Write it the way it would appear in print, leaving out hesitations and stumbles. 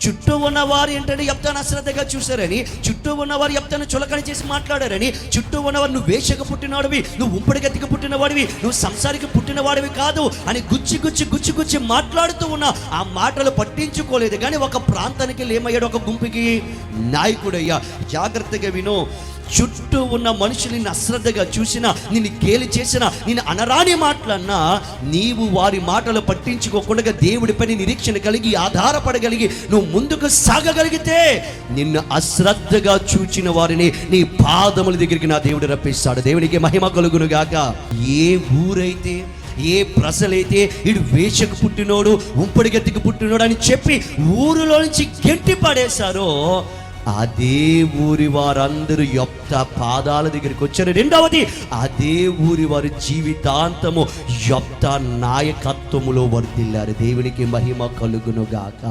చుట్టూ ఉన్నవారు ఏంటంటే యెఫ్తాను అశ్రద్ధగా చూశారని, చుట్టూ ఉన్నవారు యెఫ్తాను చులకన చేసి మాట్లాడారని, చుట్టూ ఉన్నవారు నువ్వు వేషకు పుట్టినవాడివి, నువ్వు ఉంపడిగతికి పుట్టినవాడివి, నువ్వు సంసారికి పుట్టినవాడివి కాదు అని గుచ్చి మాట్లాడుతూ ఉన్న ఆ మాటలు పట్టించుకోలేదు. కానీ ఒక ప్రాంతానికి ఏమయ్యాడు, ఒక గుంపుకి నాయకుడయ్యా. జాగ్రత్తగా విను. చుట్టూ ఉన్న మనుషులు నిన్ను అశ్రద్ధగా చూసినా, నిన్ను గేలి చేసినా, నిన్ను అనరాని మాటలన్నా, నీవు వారి మాటలు పట్టించుకోకుండా దేవుడిపై నిరీక్షణ కలిగి ఆధారపడగలిగి నువ్వు ముందుకు సాగగలిగితే నిన్ను అశ్రద్ధగా చూచిన వారిని నీ పాదముల దగ్గరికి నా దేవుడు రప్పిస్తాడు. దేవునికి మహిమ కలుగును గాక. ఏ ఊరైతే, ఏ ప్రజలైతే వీడు వేషకు పుట్టినోడు, ఉంపడిగతికి పుట్టినోడు అని చెప్పి ఊరిలో నుంచి గెంటి పడేశారో, అదే ఊరి వారందరూ యెఫ్తా పాదాల దగ్గరికి వచ్చారు. రెండవది, అదే ఊరి వారి జీవితాంతము యెఫ్తా నాయకత్వములో వర్ధిల్లారు. దేవునికి మహిమ కలుగును గాక.